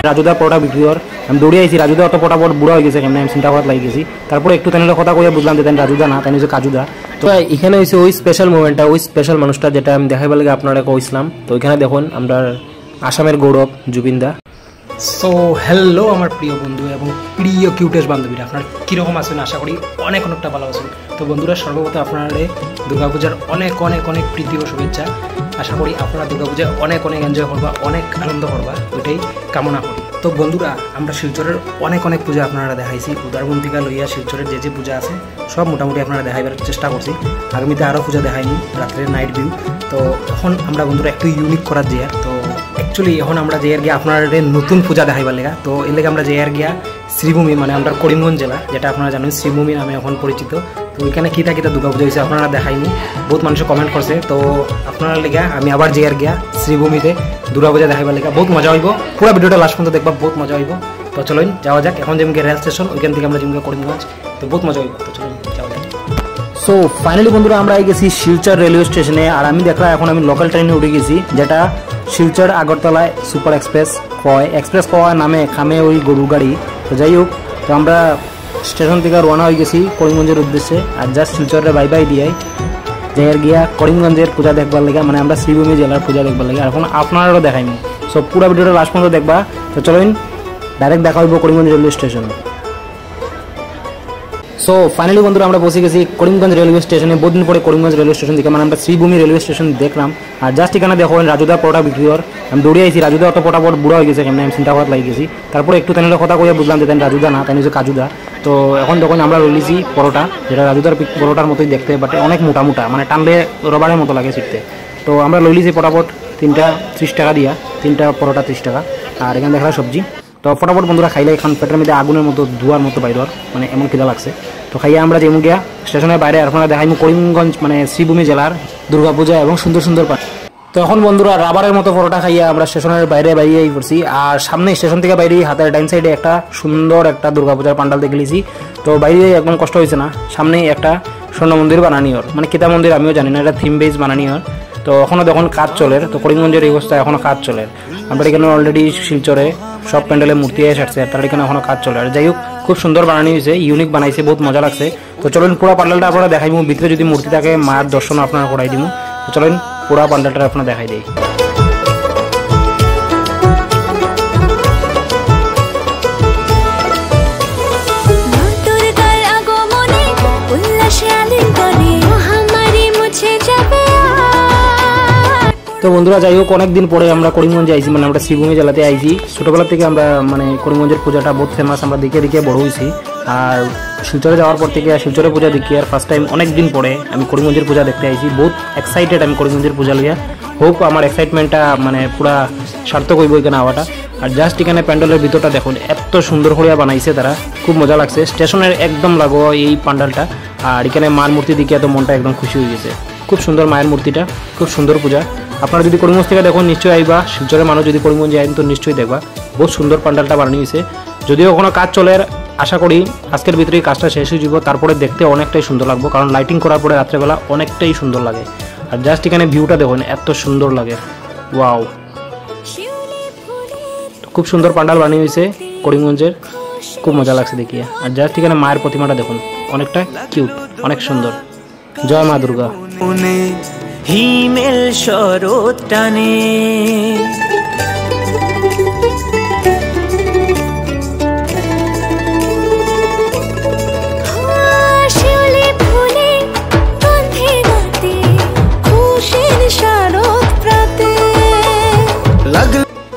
রাজুদা পরোটা বিক্রি কর আমি দৌড়ে আইছি। রাজুদা অত পটাপট বুড়া হয়ে গেছে কেমন আমি চিন্তা করার লাগি গেছি। তারপরে একটু তাই কথা কইয়া বুঝলাম যে রাজুদা না, তাই হচ্ছে কাজুদা। তো এখানে হয়েছে ওই স্পেশাল মোমেন্টটা, ওই স্পেশাল মানুষটা যেটা আমি দেখাইবার লাগে আপনারা কইছিলাম। তো ওইখানে দেখুন আমরা আসামের গৌরব জুবিনদা। সো হ্যালো আমার প্রিয় বন্ধু এবং প্রিয় কিউটেস্ট বান্ধবীরা, আপনারা কীরকম আছেন? আশা করি অনেকটা ভালো আছেন। তো বন্ধুরা, সর্বপ্রথম আপনারা দুর্গাপূজার অনেক প্রীতি ও শুভেচ্ছা। আশা করি আপনারা দুর্গাপূজায় অনেক এনজয় করবা, অনেক আনন্দ করবা, ওইটাই কামনা করি। তো বন্ধুরা, আমরা শিলচরের অনেক পূজা আপনারা দেখাইছি। উদারবন থেকে লইয়া শিলচরের যে পূজা আছে সব মোটামুটি আপনারা দেখাইবার চেষ্টা করছি। আগামীতে আরও পূজা দেখাইনি, রাত্রের নাইট ভিউ। তো এখন আমরা বন্ধুরা একটু ইউনিক করার যে তো অ্যাকচুয়ালি এখন আমরা যে গিয়া আপনার নতুন পূজা দেখাইবার লেগা। তো এর লেগে আমরা যে গিয়া শ্রীভূমি, মানে আমরা করিমগঞ্জ জেলা, যেটা আপনারা জানেন শ্রীভূমি নামে এখন পরিচিত। তো ওইখানে কিতা দুর্গাপূজা হয়েছে আপনারা দেখাইনি, বহুত মানুষে কমেন্ট করছে। তো আপনার লেগা আমি আবার যে গিয়া শ্রীভূমিতে দুর্গাপূজা দেখাইবার লেগা। বহুত মজা হইব, পুরো ভিডিওটা লাস্ট পর্যন্ত দেখবা, বহুত মজা হইব। তো চলুন যাওয়া যাক। এখন যেমনি রেল স্টেশন, ওইখান থেকে আমরা যেমনি করিমগঞ্জ, তো বহুত মজা হইব। তো চলুন যাওয়া যাক। সো ফাইনালি বন্ধুরা, আমরা গেছি শিলচর রেলওয়ে স্টেশনে। আর আমি দেখলাম এখন আমি লোকাল ট্রেনে উঠে গেছি, যেটা শিলচর আগরতলায় সুপার এক্সপ্রেস কয় নামে খামে ওই গরু গাড়ি। তো যাই হোক, তো আমরা স্টেশন থেকে রওনা হয়ে গেছি করিমগঞ্জের উদ্দেশ্যে। আর জাস্ট শিলচরে বাই দিয়াই যাই গিয়া করিমগঞ্জের পূজা দেখবার লেগে, মানে আমরা শ্রীভূমি জেলার পূজা দেখবার লেগে। এখন আপনারাও দেখাইনি, সো পুরো ভিডিওটা লাস্ট পর্যন্ত দেখবা। তো চলুন ডাইরেক্ট দেখা হইব করিমগঞ্জ রেলওয়ে স্টেশনে। সো ফাইনালি বন্ধুরা, আমরা বসে গেছি করিমগঞ্জ রেলওয়ে স্টেশনে। বহুদিন পরে করিমগঞ্জ রেলওয়ে স্টেশন থেকে মানে আমরা শ্রীভূমি রেলওয়ে স্টেশন দেখলাম। আর জাস্ট এখানে দেখো রাজুদা পরোটা বিক্রি কর আমি দৌড়ে আইছি। রাজুদা অত পটাপট বুড়া হয়ে গেছে কেমন আমি চিন্তা করার লাগি গেছি। তারপরে একটু তাই কথা কইয়া বুঝলাম যে রাজুদা না, তাই হচ্ছে কাজুদা। তো এখন দেখুন আমরা রইলিছি পরোটা, যেটা রাজুদার পরোটার মতোই দেখতে, বাট অনেক মোটা, মানে টানলে রবারের মতো লাগে ছিটতে। তো আমরা লইলিছি পটাপট 3টা 30 টাকা দিয়া, 3টা পরোটা 30 টাকা। আর এখানে দেখা সবজি। তো ফটাফট বন্ধুরা খাইলে এখন পেটের মধ্যে আগুনের মতো ধোয়ার মতো বাইর, মানে এমন খিদা লাগছে। তো খাইয়া আমরা যেমন গিয়া স্টেশনের বাইরে আপনারা দেখাইমু করিমগঞ্জ মানে শ্রীভূমি জেলার দুর্গাপূজা এবং সুন্দর পাট। তো এখন বন্ধুরা রাবারের মতো পরোটা খাইয়া আমরা স্টেশনের বাইরে পড়ছি। আর সামনে স্টেশন থেকে বাইরে হাতের ডাইন সাইডে একটা সুন্দর একটা দুর্গাপূজার পান্ডাল দেখে লিছি। তো বাইরে একদম কষ্ট হয়েছে না, সামনেই একটা স্বর্ণ মন্দির বানানিওর, মানে কিতা মন্দির আমিও জানি না, এটা থিম বেস বানানিওর। তো এখনও দেখুন কাজ চলে। তো করিমগঞ্জের এই অবস্থা এখনও কাজ চলে। আমরা এখানে অলরেডি শিলচরে সব প্যান্ডেলে মূর্তি এসে আসছে, তার এখানে এখনও কাজ চলে। আর যাই হোক, খুব সুন্দর বানানো হয়েছে, ইউনিক বানাইছে, বহুত মজা লাগছে। তো চলুন পুরো পান্ডালটা আপনারা দেখাইমু। ভিতরে যদি মূর্তি থাকে মায়ের দর্শন আপনারা করাই দিব। তো চলুন পুরো পান্ডালটা আপনারা দেখাই দিই। তো বন্ধুরা যাই হোক, অনেকদিন পরে আমরা করিমগঞ্জে আইছি, মানে আমরা শ্রীভূমি জেলাতে আইছি। ছোটোবেলা থেকে আমরা মানে করিমগঞ্জের পূজাটা বহুত ফেমাস, আমরা দেখে বড় হয়েছি। আর শিলচরে যাওয়ার পর থেকে শিলচরের পূজা দেখি আর ফার্স্ট টাইম অনেক দিন পরে আমি করিমগঞ্জের পূজা দেখতে আইছি। বহুত এক্সাইটেড আমি করিমগঞ্জের পূজা লইয়া। হোপ আমার এক্সাইটমেন্টটা মানে পুরা সার্থক হইব এখানে আওয়াটা। আর জাস্ট এখানে প্যান্ডেলের ভিতরটা দেখুন, এত সুন্দর করে বানাইছে তারা, খুব মজা লাগছে। স্টেশনের একদম লাগো এই প্যান্ডেলটা। আর এখানে মার মূর্তি দেখে এত মনটা একদম খুশি হয়ে গেছে। খুব সুন্দর মায়ের মূর্তিটা, খুব সুন্দর পূজা। আপনারা যদি করিমগঞ্জ থেকে দেখুন নিশ্চয়ই আইবা। শিলচরের মানুষ যদি করিমগঞ্জে আইন তো নিশ্চয়ই দেখবা, বহুত সুন্দর প্যান্ডেলটা বানানো হয়েছে। যদিও কোনো কাজ চলে, আশা করি আজকের ভিতরেই কাজটা শেষ হয়ে যাব। তারপরে দেখতে অনেকটাই সুন্দর লাগবে, কারণ লাইটিং করার পরে রাত্রেবেলা অনেকটাই সুন্দর লাগে। আর জাস্ট এখানে ভিউটা দেখুন, এত সুন্দর লাগে, ওয়াও। খুব সুন্দর প্যান্ডেল বানিয়ে হয়েছে করিমগঞ্জের, খুব মজা লাগছে দেখিয়ে। আর জাস্ট এখানে মায়ের প্রতিমাটা দেখুন, অনেকটা কিউট, অনেক সুন্দর। জয় মা দুর্গা। হিমেল শরৎ টানে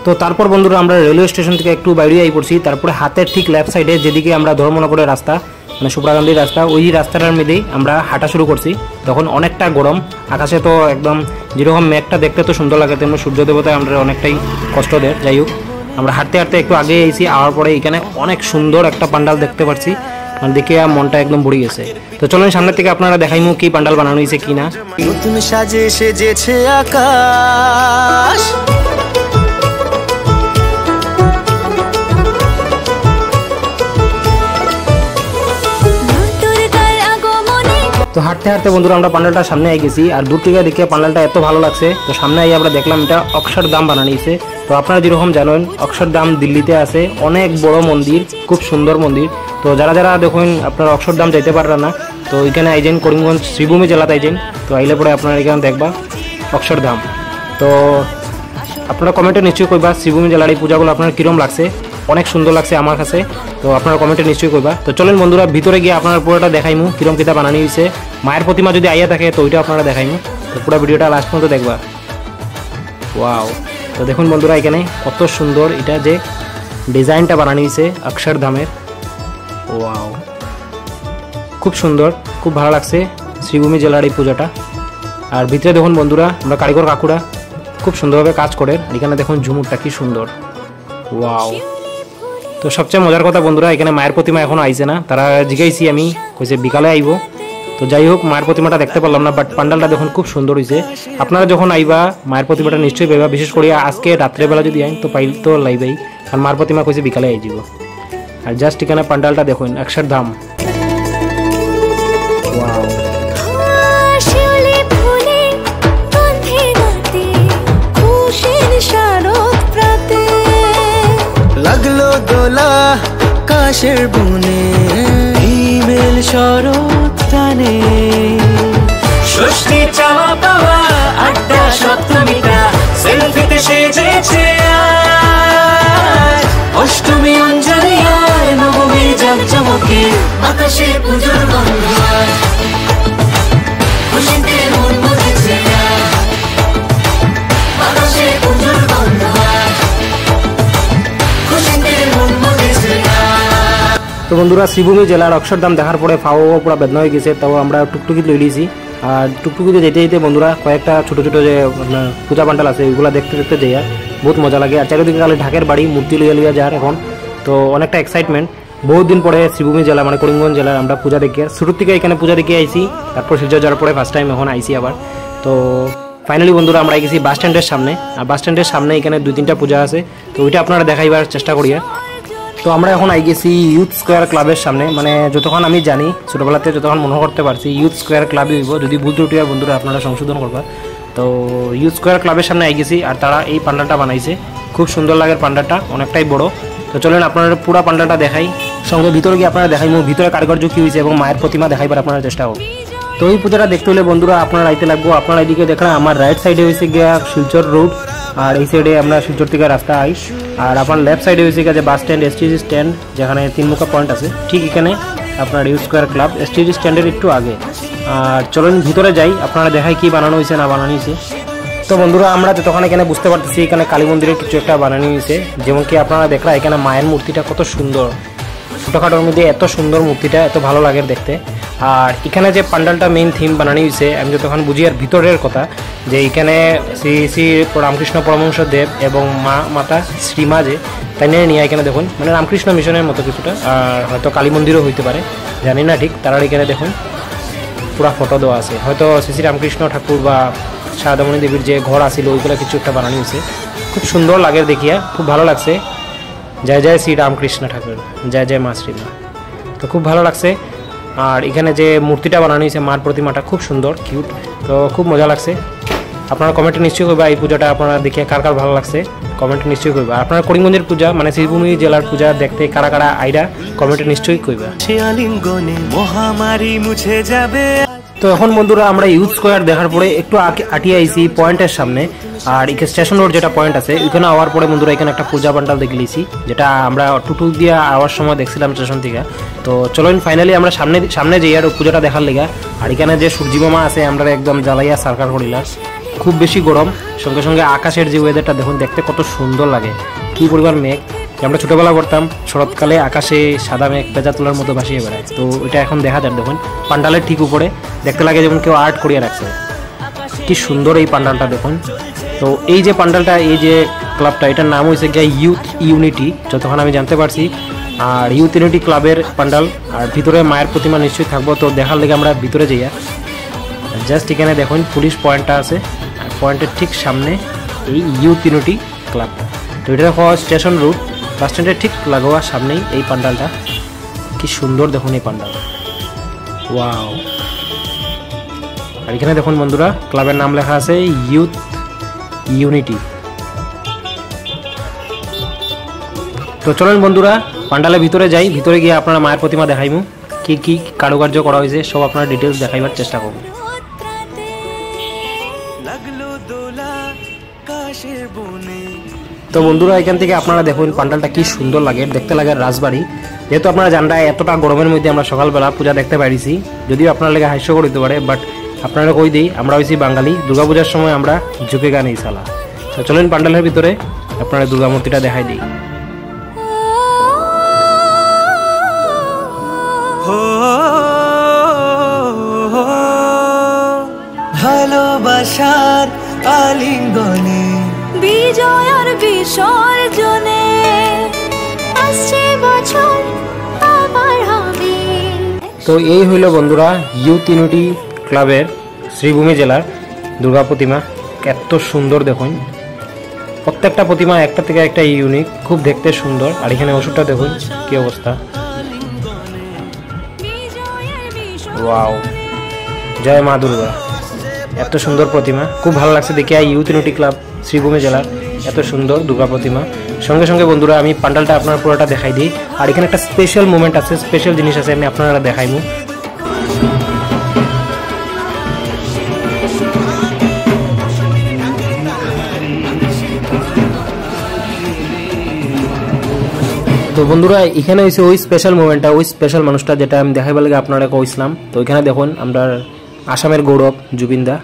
তো তারপর বন্ধুরা আমরা রেলওয়ে স্টেশন থেকে একটু বাইরে আই পড়ছি। তারপরে হাতের ঠিক লেফট সাইডে যেদিকে আমরা ধর্মনগরের রাস্তা, মানে সুপ্রাকান্দির রাস্তা, ওই রাস্তাটার মধ্যেই আমরা হাঁটা শুরু করছি। তখন অনেকটা গরম, আকাশে তো একদম যেরকম মেঘটা দেখতে তো সুন্দর লাগে, তেমন সূর্য দেবতায় আমরা অনেকটাই কষ্ট দেয়। যাই হোক, আমরা হাঁটতে একটু আগে এসেছি। আওয়ার পরে এখানে অনেক সুন্দর একটা পান্ডাল দেখতে পাচ্ছি, মানে দেখে মনটা একদম ভরে গেছে। তো চলুন সামনের থেকে আপনারা দেখাইমু কি পান্ডাল বানানো হয়েছে কিনা। নতুন সাজে সেজেছে আকাশ, তো হাঁটতে হাঁটতে বন্ধুরা আমরা পান্ডালটার সামনে আই গেছি, আর দূর থেকে দেখে পান্ডালটা এত ভালো লাগছে। তো সামনে আই আমরা দেখলাম এটা অক্ষরধাম বানানিয়েছে। তো আপনারা যেরকম জানেন অক্ষরধাম দিল্লিতে আছে, অনেক বড় মন্দির, খুব সুন্দর মন্দির। তো যারা যারা দেখুন আপনারা অক্ষরধাম যাইতে পারবেন না, তো এখানে আইজেন করিমগঞ্জ শ্রীভূমি জেলাতে আইজেন। তো আইলে পরে আপনারা এখানে দেখবা অক্ষরধাম। তো আপনারা কমেন্টে নিশ্চয়ই কইবা শ্রীভূমি জেলার এই পূজাগুলো আপনার কীরকম লাগছে। অনেক সুন্দর লাগছে আমার কাছে। তো আপনারা কমেন্টে নিশ্চয়ই কইবা। তো চলেন বন্ধুরা ভিতরে গিয়ে আপনার পুরোটা দেখাইমু কিরম কিতা বানানি হয়েছে। মায়ের প্রতিমা যদি আইয়া থাকে তো ওইটা আপনারা দেখাইমু। তো পুরো ভিডিওটা লাস্ট পর্যন্ত দেখবা। ওয়াও, তো দেখুন বন্ধুরা এখানে কত সুন্দর এটা যে ডিজাইনটা বানানি হয়েছে অক্ষরধামের। ওয়াও, খুব সুন্দর, খুব ভালো লাগছে শ্রীভূমি জেলার এই পূজাটা। আর ভিতরে দেখুন বন্ধুরা আমরা কারিগর কাকুরা খুব সুন্দরভাবে কাজ করে। এখানে দেখুন ঝুমুরটা কি সুন্দর। ওয়াও, তো সবচেয়ে মজার কথা বন্ধুরা এখানে মায়ের প্রতিমা এখনো আইছে না। তারা জিজ্ঞাইছি আমি, কইছে বিকালে আইব। তো যাই হোক মায়ের প্রতিমাটা দেখতে পারলাম না, বাট পান্ডালটা দেখুন খুব সুন্দর হয়েছে। আপনারা যখন আইবা মায়ের প্রতিমাটা নিশ্চয়ই পাইবা, বিশেষ করে আজকে রাত্রেবেলা যদি আইন তো পাইল তো লাইবাই, কারণ মায়ের প্রতিমা কইছে বিকালে আই যাব। আর জাস্ট এখানে পান্ডালটা দেখুন অক্ষরধাম। ওয়াও, লাগলো দোলা কাশের বুনে, হিমেল শরৎ টানে, ষষ্ঠী চাওয়া পাওয়া আড্ডা সপ্তমীটা সেলফিতে সেজেছে আজ, অষ্টমী অঞ্জলি আর নবমী জাঁকজমকে আকাশে পুজোর গন্ধ, খুশিতে মন মুছেছে আকাশে পুজোর গন্ধ। তো বন্ধুরা শ্রীভূমি জেলার অক্ষরধাম দেখার পরে ফাও পুরো বেদনা হয়ে গেছে। তাও আমরা টুকটুকি লই লিয়েছি। আর টুকটুকিতে যেতে যেতে বন্ধুরা কয়েকটা ছোটো ছোটো যে পূজা পান্ডাল আছে ওইগুলো দেখতে দেখতে যাইয়া বহুত মজা লাগে। আর চারিদিকে খালি ঢাকের বাড়ি মূর্তি লইয়া লইয়া যার এখন তো অনেকটা এক্সাইটমেন্ট। বহুত দিন পরে শ্রীভূমি জেলা মানে করিমগঞ্জ জেলার আমরা পূজা দেখি, শুরুর থেকে এখানে পূজা দেখে আইছি। তারপর শিলচর যাওয়ার পরে ফার্স্ট টাইম এখন আইছি আবার। তো ফাইনালি বন্ধুরা আমরা গেছি বাস স্ট্যান্ডের সামনে। আর বাস স্ট্যান্ডের সামনে এখানে 2-3টা পূজা আছে, তো ওইটা আপনারা দেখাইবার চেষ্টা করিয়া। তো আমরা এখন আই গেছি ইউথ স্কোয়ার ক্লাবের সামনে, মানে যতক্ষণ আমি জানি ছোটোবেলাতে যতক্ষণ মনে করতে পারছি ইউথ স্কোয়ার ক্লাবই হইব, যদি ভুল ত্রুটি হয় বন্ধুরা আপনারা সংশোধন করবা। তো ইউথ স্কোয়ার ক্লাবের সামনে আই গেছি, আর তারা এই পান্ডালটা বানাইছে, খুব সুন্দর লাগে পান্ডালটা, অনেকটাই বড়। তো চলেন আপনারা পুরো পান্ডালটা দেখাই, সঙ্গে ভিতরে গিয়ে আপনারা দেখাই ভিতরে কারিগর্য কী হয়েছে এবং মায়ের প্রতিমা দেখাইবার আপনারা চেষ্টা করুন। তো এই পূজাটা দেখতে হলে বন্ধুরা আপনারা আইতে লাগবো। আপনারা এদিকে দেখলাম আমার রাইট সাইডে হয়েছে গিয়া শিলচর রোড, আর এই সাইডে আমরা শিলচর থেকে রাস্তা আই। আর আপনার লেফট সাইডে হয়েছে গিয়ে যে বাস স্ট্যান্ড এসটিজি স্ট্যান্ড, যেখানে 3 পয়েন্ট আছে, ঠিক এখানে আপনার ইউথ স্কোয়ার ক্লাব এসটিজি স্ট্যান্ডের একটু আগে। আর চলুন ভিতরে যাই, আপনারা দেখাই কি বানানো হয়েছে না বানানো হয়েছে। তো বন্ধুরা আমরা যতক্ষণ এখানে বুঝতে পারতেছি এখানে কালী মন্দিরের কিছু একটা বানানো হয়েছে, যেমন কি আপনারা দেখলা এখানে মায়ের মূর্তিটা কত সুন্দর, ছোটোখাটোর মধ্যে এত সুন্দর মূর্তিটা, এত ভালো লাগে দেখতে। আর এখানে যে পান্ডালটা মেইন থিম বানানো হয়েছে আমি যতক্ষণ বুঝি আর ভিতরের কথা, যে এখানে শ্রী শ্রী রামকৃষ্ণ পরমহংস দেব এবং মাতা শ্রীমা যে তাই নিয়ে এখানে দেখুন, মানে রামকৃষ্ণ মিশনের মতো কিছুটা, আর হয়তো কালী মন্দিরও হইতে পারে, জানি না ঠিক। তারা এখানে দেখুন পুরা ফটো দেওয়া আছে, হয়তো শ্রী শ্রী রামকৃষ্ণ ঠাকুর বা সারদামণি দেবীর যে ঘর আছিল ওইগুলো কিছু একটা বানানো হয়েছে, খুব সুন্দর লাগে দেখিয়া, খুব ভালো লাগছে। জয় জয় শ্রী রামকৃষ্ণ ঠাকুর, জয় জয় মা শ্রীমা। তো খুব ভালো লাগছে। আর এখানে যে মূর্তিটা বানানো হয়েছে মার প্রতিমাটা খুব সুন্দর কিউট, তো খুব মজা লাগছে। আপনারা কমেন্টে নিশ্চয়ই করবা এই পূজাটা আপনারা দেখে কার কার ভালো লাগছে, কমেন্টে নিশ্চয়ই করবা। আপনারা করিমগঞ্জের পূজা মানে শ্রীভূমি জেলার পূজা দেখতে কারা কারা আইডা কমেন্টে নিশ্চয়ই করবা। মহামারী মুছে যাবে। তো এখন বন্ধুরা আমরা ইউথ স্কোয়ার দেখার পরে একটু আটিয়ে আইছি পয়েন্টের সামনে, আর এখানে স্টেশন রোড যেটা পয়েন্ট আছে ওইখানে আওয়ার পরে বন্ধুরা এখানে একটা পূজা পান্ডাল দেখে লিছি, যেটা আমরা টুটুক দিয়ে আওয়ার সময় দেখছিলাম স্টেশন থেকে। তো চলুন ফাইনালি আমরা সামনে যাই আর পূজাটা দেখার লেগা। আর এখানে যে সূর্যি মামা আছে আমরা একদম জ্বালাইয়া সার্কার করিলাম, খুব বেশি গরম, সঙ্গে সঙ্গে আকাশের যে ওয়েদারটা দেখুন দেখতে কত সুন্দর লাগে, কি পরিমাণ মেঘ। আমরা ছোটোবেলা করতাম শরৎকালে আকাশে সাদা মেঘ পেঁচা তোলার মতো ভাসিয়ে বেড়ায়, তো ওইটা এখন দেখা যায় দেখুন পান্ডালের ঠিক উপরে, দেখতে লাগে যেমন কেউ আর্ট করিয়া রাখছে, কি সুন্দর এই পান্ডালটা দেখুন। তো এই যে পান্ডালটা, এই যে ক্লাবটা, এটার নাম হয়েছে গিয়ে ইউথ ইউনিটি যতক্ষণ আমি জানতে পারছি। আর ইউথ ইউনিটি ক্লাবের পান্ডাল, আর ভিতরে মায়ের প্রতিমা নিশ্চয়ই থাকবো। তো দেখার লেগে আমরা ভিতরে যাইয়া জাস্ট এখানে দেখুন পুলিশ পয়েন্টটা আছে, আর পয়েন্টের ঠিক সামনে এই ইউথ ইউনিটি ক্লাবটা। তো এটা দেখো স্টেশন রুট, বাস স্ট্যান্ডের ঠিক লাগোয়া সামনেই এই পান্ডালটা, কি সুন্দর দেখুন এই পান্ডাল। ওয়াও, আর এখানে দেখুন বন্ধুরা ক্লাবের নাম লেখা আছে ইউথ ইউনিটি। তো চলেন বন্ধুরা পান্ডালের ভিতরে যাই, ভিতরে গিয়ে আপনারা মায়ের প্রতিমা দেখাইমু, কি কি কারুকার্য করা হয়েছে সব আপনারা ডিটেলস দেখাইবার চেষ্টা করব। তো বন্ধুরা এখান থেকে আপনারা দেখুন পান্ডালটা কি সুন্দর লাগে, দেখতে লাগে রাজবাড়ি। যেহেতু আপনারা জানরা এতটা গরমের মধ্যে আমরা সকালবেলা পূজা দেখতে পারিছি, যদিও আপনার লেগে হাস্যকর হতে পারে, বাট আপনারা কই দিই আমরা হয়েছি বাঙালি, দুর্গাপূজার সময় আমরা ঝুঁকে গা নেই সালা। তো চলেন পান্ডালের ভিতরে আপনারা দুর্গা মূর্তিটা দেখাই দিই। ভালোবাসার আলিঙ্গনে বিজয় আর বিসর্জনে আসছে বছর আমার হবে। তো এই হইল বন্ধুরা ইউথ ইউনিটি ক্লাবের শ্রীভূমি জেলার দুর্গা প্রতিমা। এত সুন্দর দেখুন, প্রত্যেকটা প্রতিমা একটা থেকে একটা ইউনিক, খুব দেখতে সুন্দর। আর এখানে ওষুধটা দেখুন কি অবস্থা, ওয়াও, জয় মা দুর্গা। এত সুন্দর প্রতিমা, খুব ভালো লাগছে দেখে। ইউথ ইউনিটি ক্লাব শ্রীভূমি জেলার এত সুন্দর দুর্গা প্রতিমা। সঙ্গে সঙ্গে বন্ধুরা আমি পান্ডালটা আপনার পুরোটা দেখাই দিই। আর এখানে একটা স্পেশাল মোমেন্ট আছে, স্পেশাল জিনিস আছে, আমি আপনারা দেখাইমু। তো বন্ধুরা এখানে হয়েছে ওই স্পেশাল মোমেন্টটা, ওই স্পেশাল মানুষটা যেটা আমি দেখাইবার লাগে আপনারা কইছিলাম। তো ওইখানে দেখুন আমরা আসামের গৌরব জুবিনদা,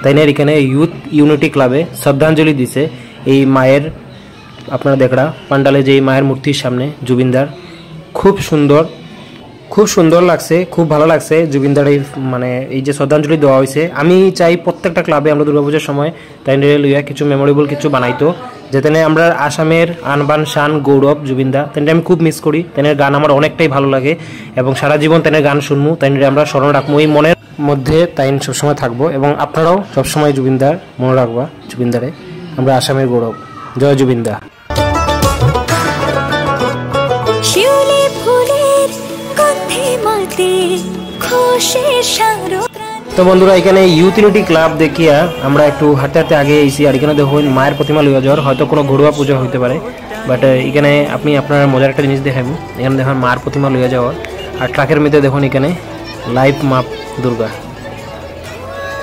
তাই না এখানে ইউথ ইউনিটি ক্লাবে শ্রদ্ধাঞ্জলি দিছে এই মায়ের, আপনারা দেখরা পান্ডালে যে মায়ের মূর্তির সামনে জুবিনদার। খুব সুন্দর, খুব সুন্দর লাগছে, খুব ভালো লাগছে জুবিনদার এই মানে এই যে শ্রদ্ধাঞ্জলি দেওয়া হয়েছে। আমি চাই প্রত্যেকটা ক্লাবে আমরা দুর্গাপূজার সময় তাই লইয়া কিছু মেমোরেবল কিছু বানাইতো, যেতে আমরা আসামের আনবান শান গৌরব জুবিনদা, তাই আমি খুব মিস করি। তাই গান আমার অনেকটাই ভালো লাগে এবং সারা জীবন তাই গান শুনবো, তাই আমরা স্মরণ রাখবো এই মনের মধ্যে, তাই সবসময় থাকবো। এবং আপনারাও সবসময় জুবিনদার মনে রাখবা, জুবিনদারে আমরা আসামের গৌরব। জয় জুবিনদা। তো বন্ধুরা এখানে ইউথ ইউনিটি ক্লাব দেখিয়া আমরা একটু হাঁটতে হাঁটতে আগে এসেছি। আর এখানে দেখুন মায়ের প্রতিমা লইয়া যাওয়ার, হয়তো কোনো ঘরোয়া পূজা হইতে পারে, বাট এখানে আপনি আপনার মজার একটা জিনিস দেখাবো। এখানে দেখুন মায়ের প্রতিমা লইয়া যাওয়ার, আর ট্রাকের মধ্যে দেখুন এখানে লাইভ মাপ দুর্গা।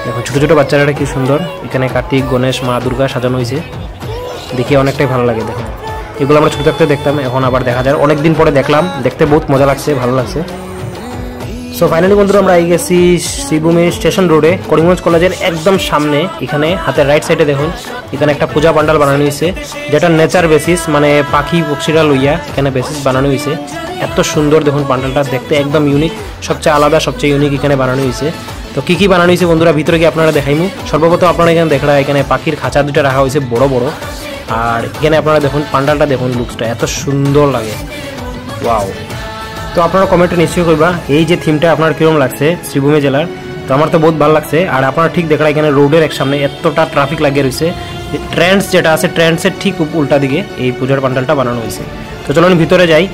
দেখুন ছোটো ছোটো বাচ্চারা কি সুন্দর, এখানে কার্তিক গণেশ মা দুর্গা সাজানো হয়েছে, দেখে অনেকটাই ভালো লাগে। দেখুন এগুলো আমরা ছোটো থাকতে দেখতাম, এখন আবার দেখা যায়, অনেকদিন পরে দেখলাম, দেখতে বহুত মজা লাগছে, ভালো লাগছে। সো ফাইনালি বন্ধুরা আমরা এই গেছি শ্রীভূমি স্টেশন রোডে, করিমগঞ্জ কলেজের একদম সামনে। এখানে হাতের রাইট সাইডে দেখুন এখানে একটা পূজা পান্ডাল বানানো হয়েছে, যেটা নেচার বেসিস, মানে পাখি পক্ষীরা লইয়া এখানে বেসিস বানানো হয়েছে। এত সুন্দর দেখুন পান্ডালটা দেখতে, একদম ইউনিক, সবচেয়ে আলাদা, সবচেয়ে ইউনিক এখানে বানানো হয়েছে। তো কী কী বানানো হয়েছে বন্ধুরা ভিতরে গিয়ে আপনারা দেখাইমু। সর্বপ্রথম আপনারা এখানে দেখরা এখানে পাখির খাঁচা দুটো রাখা হয়েছে বড় বড়। আর এখানে আপনারা দেখুন পান্ডালটা দেখুন, লুকসটা এত সুন্দর লাগে, ওয়াও। তো আপনারা কমেন্টে নিশ্চয়ই করবা এই যে থিমটা আপনার কিরকম লাগছে শ্রীভূমি জেলার। তো আমার তো বহুত ভালো লাগছে। আর আপনারা ঠিক দেখরা এখানে রোডের এক সামনে এতটা ট্রাফিক লাগিয়ে রয়েছে, ট্রেন্ডস যেটা আছে ট্রেন্ডসের ঠিক উল্টা দিকে এই পূজার পান্ডালটা বানানো হয়েছে। তো চলুন ভিতরে যাই।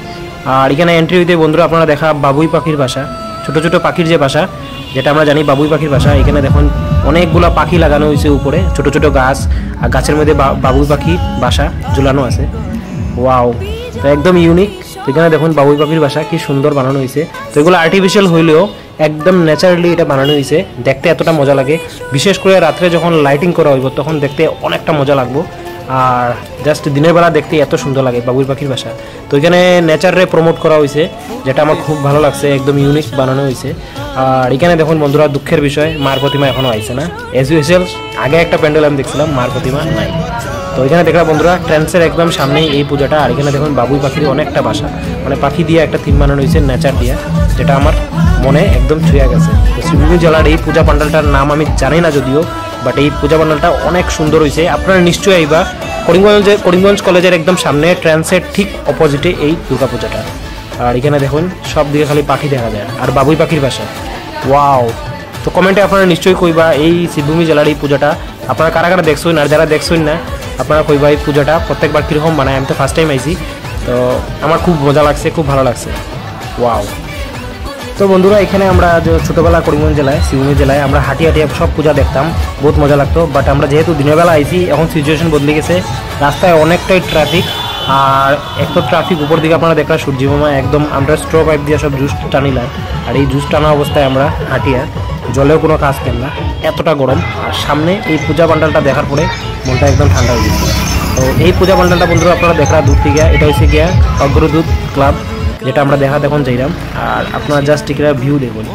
আর এখানে এন্ট্রি হইতে বন্ধুরা আপনারা দেখা বাবুই পাখির বাসা, ছোটো ছোটো পাখির যে বাসা, যেটা আমরা জানি বাবুই পাখির বাসা। এখানে দেখুন অনেকগুলো পাখি লাগানো হয়েছে উপরে, ছোটো ছোটো গাছ, আর গাছের মধ্যে বাবুই পাখির বাসা ঝুলানো আছে, ওয়াও। তো একদম ইউনিক। তো এখানে দেখুন বাবুই পাখির বাসা কি সুন্দর বানানো হয়েছে। তো এগুলো আর্টিফিশিয়াল হইলেও একদম ন্যাচারালি এটা বানানো হয়েছে, দেখতে এতটা মজা লাগে। বিশেষ করে রাত্রে যখন লাইটিং করা হইব তখন দেখতে অনেকটা মজা লাগবো। আর জাস্ট দিনের বেলা দেখতে এত সুন্দর লাগে বাবুই পাখির বাসা। তো এখানে নেচারে প্রমোট করা হয়েছে, যেটা আমার খুব ভালো লাগছে, একদম ইউনিক বানানো হয়েছে। আর এখানে দেখুন বন্ধুরা দুঃখের বিষয় মার প্রতিমা এখনও আইছে না। এজ ইউজুয়াল আগে একটা প্যান্ডেল আমি দেখছিলাম, মার প্রতিমা নাই। তো এখানে দেখলাম বন্ধুরা ট্রেন্সের একদম সামনেই এই পূজাটা। আর এখানে দেখুন বাবুই পাখির অনেকটা বাসা, মানে পাখি দিয়ে একটা থিম বানানো হয়েছে নেচার দিয়ে, যেটা আমার মনে একদম ছুঁয়ে গেছে। তো শ্রীভূমি জেলার এই পূজা পান্ডালটার নাম আমি জানি না যদিও, বাট এই পূজা পান্ডালটা অনেক সুন্দর হয়েছে। আপনারা নিশ্চয়ই আইবা, করিমগঞ্জ কলেজের একদম সামনে ট্রেন্সের ঠিক অপোজিটে এই দুর্গা পূজাটা। আর এখানে দেখুন সব দিকে খালি পাখি দেখা যায়, আর বাবুই পাখির বাসা, ওয়াও। তো কমেন্টে আপনারা নিশ্চয়ই কইবা এই শ্রীভূমি জেলার এই পূজাটা আপনারা কারা কারা দেখছেন, আর যারা দেখছেন না আপনারা কইবা এই পূজাটা প্রত্যেকবার কীরকম বানায়। আমি তো ফার্স্ট টাইম আইছি, তো আমার খুব মজা লাগছে, খুব ভালো লাগছে, ওয়াও। তো বন্ধুরা এখানে আমরা ছোটোবেলা করিমগঞ্জ জেলায় শ্রীভূমি জেলায় আমরা হাঁটিয়ে হাঁটিয়ে সব পূজা দেখতাম, বহুত মজা লাগতো। বাট আমরা যেহেতু দিনের বেলা আইছি, এখন সিচুয়েশন বদলে গেছে, রাস্তায় অনেকটাই ট্রাফিক। আর এক তো ট্রাফিক, উপর দিকে আপনারা দেখলাম সূর্যিমামা একদম আমরা স্ট্র পাইপ দিয়ে সব জুস টানিলাম। আর এই জুস টানা অবস্থায় আমরা হাঁটিয়া, জলেও কোনো কাজ পেন না, এতটা গরম। আর সামনে এই পূজা পান্ডালটা দেখার পরে মনটা একদম ঠান্ডা হয়ে গেছে। তো এই পূজা পান্ডালটা বন্ধুরা আপনারা দেখা দূর থেকে, এটা হচ্ছে গিয়া অগ্রদূত ক্লাব, যেটা আমরা দেখা দেখুন যাইলাম। আর আপনারা জাস্ট টিকিটা ভিউ দেখুন।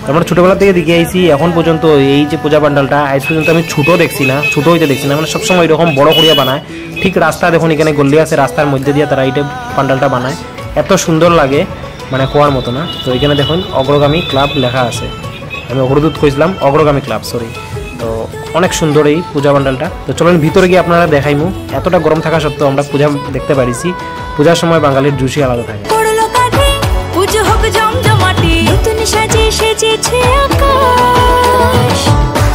আমরা ছোটোবেলা থেকে দেখে আইছি, এখন পর্যন্ত এই যে পূজা পান্ডালটা আজ পর্যন্ত আমি ছোটো দেখছি না, ছোটো হইতে দেখছি না, মানে সবসময় এরকম বড় করিয়া বানায়। ঠিক রাস্তা দেখুন, এখানে গল্লি আছে, রাস্তার মধ্যে দিয়ে তারা এইটা পান্ডালটা বানায়, এত সুন্দর লাগে মানে কোয়ার মতো না। তো এখানে দেখুন অগ্রগামী ক্লাব লেখা আছে, আমি অগ্রদূত কইছিলাম, অগ্রগামী ক্লাব সরি। তো অনেক সুন্দর এই পূজা পান্ডালটা। তো চলেন ভিতরে গিয়ে আপনারা দেখাইমু। এতটা গরম থাকা সত্ত্বেও আমরা পূজা দেখতে পারিছি। পূজার সময় বাঙালির জুসই আলাদা থাকে। পুজো হোক জমজমাটি, নতুন সাজে সেজেছে আকাশ,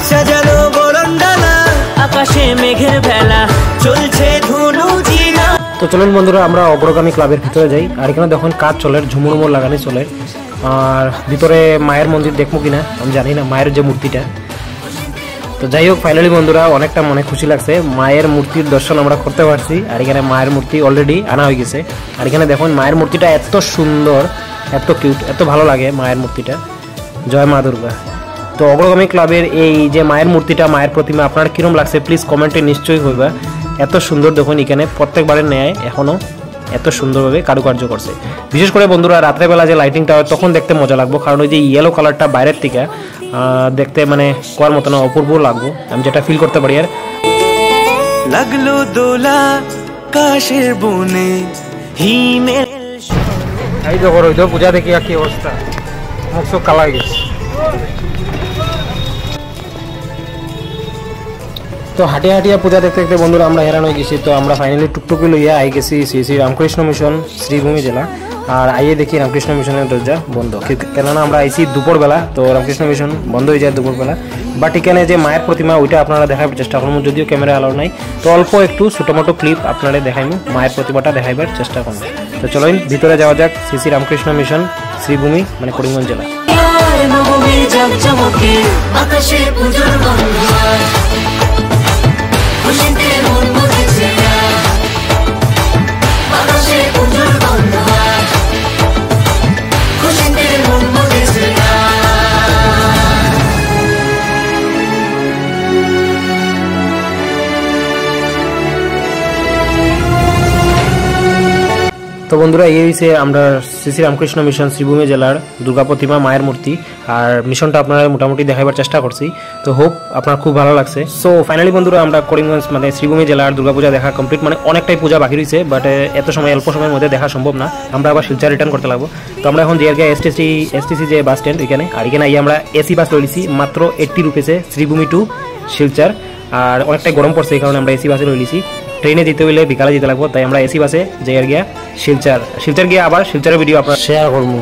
সাজানো বরণডালা, আকাশে মেঘের ভেলা, চলছে ধনু জিনা। তো চলুন বন্ধুরা আমরা অগ্রগামী ক্লাবের ভিতরে যাই। আর এখানে দেখুন কাজ চলে, ঝুমুর উমুর লাগানি চলে। আর ভিতরে মায়ের মন্দির দেখবো কিনা আমি জানি না, মায়ের যে মূর্তিটা। তো যাই হোক ফাইনালি বন্ধুরা অনেকটা মনে খুশি লাগছে, মায়ের মূর্তির দর্শন আমরা করতে পারছি। আর এখানে মায়ের মূর্তি অলরেডি আনা হয়ে গেছে। আর এখানে দেখুন মায়ের মূর্তিটা এত সুন্দর, এত কিউট, এত ভালো লাগে মায়ের মূর্তিটা। জয় মা দুর্গা। তো অগ্রগামী ক্লাবের এই যে মায়ের মূর্তিটা, মায়ের প্রতিমা আপনার কিরম লাগছে প্লিজ কমেন্টে নিশ্চয়ই হইবা। এত সুন্দর দেখুন, এখানে প্রত্যেকবারের ন্যায় এখনও এত সুন্দরভাবে কারুকার্য করছে। বিশেষ করে বন্ধুরা রাত্রেবেলা যে লাইটিংটা হয় তখন দেখতে মজা লাগবো, কারণ ওই যে ইয়েলো কালারটা বাইরের থেকে দেখতে মানে কোয়ার মতো না, অপূর্ব লাগবো, আমি যেটা ফিল করতে পারি। আর লাগলো দোলা কাশের বনে, হিমেল এই দেখো ওই তো পূজা দেখি কি অবস্থা, মুখ সব কালা হয়ে গেছে। তো হাঁটিয়া হাঁটিয়া পূজা দেখতে দেখতে বন্ধুরা আমরা হেরান হয়ে গেছি। তো আমরা ফাইনালি টুকটুকি লইয়া আই গেছি শ্রী শ্রী রামকৃষ্ণ মিশন শ্রীভূমি জেলা। আর আইয়ে দেখি রামকৃষ্ণ মিশনের দরজা বন্ধ, কেননা আমরা আইছি দুপুরবেলা, তো রামকৃষ্ণ মিশন বন্ধ হয়ে যায় দুপুরবেলা। বাট এখানে যে মায়ের প্রতিমা ওইটা আপনারা দেখাবার চেষ্টা করুন, যদিও ক্যামেরা অ্যালাউ নাই। তো অল্প একটু ছোটো মোটো ক্লিপ আপনারা দেখাইমু, মায়ের প্রতিমাটা দেখাইবার চেষ্টা করুন। তো চলুন ভিতরে যাওয়া যাক শ্রী শ্রী রামকৃষ্ণ মিশন শ্রীভূমি মানে করিমগঞ্জ জেলা। আকাশে পুজোর গন্ধ, খুশিতে মন মুখেছে, আকাশে পুজোর গন্ধ, খুশিতে মন মুখেছে। তো বন্ধুরা এই হচ্ছে আমরা শ্রী শ্রী রামকৃষ্ণ মিশন শ্রীভূমি জেলার দুর্গা প্রতিমা মায়ের মূর্তি। আর মিশনটা আপনারা মোটামুটি দেখাবার চেষ্টা করছি, তো হোপ আপনার খুব ভালো লাগছে। সো ফাইনালি বন্ধুরা আমরা করিমগঞ্জ মানে শ্রীভূমি জেলার দুর্গাপূজা দেখা কমপ্লিট, মানে অনেকটাই পূজা বাকি রয়েছে, বাট এত সময় অল্প সময়ের মধ্যে দেখা সম্ভব না, আমরা আবার শিলচর রিটার্ন করতে লাগবো। তো আমরা এখন জিয়ারগা এসটিসি যে বাস স্ট্যান্ড এখানে, আর এখানে আমরা এসি বাস লইছি মাত্র 80 রুপিসে শ্রীভূমি টু শিলচর। আর অনেকটাই গরম পড়ছে এই কারণে আমরা এসি বাসে লইছি। ট্রেনে যেতে হলে বিকালে যেতে লাগবো, তাই আমরা এসি বাসে যাই গিয়া শিলচর গিয়ে আবার শিলচরের ভিডিও আপনারা শেয়ার করবো।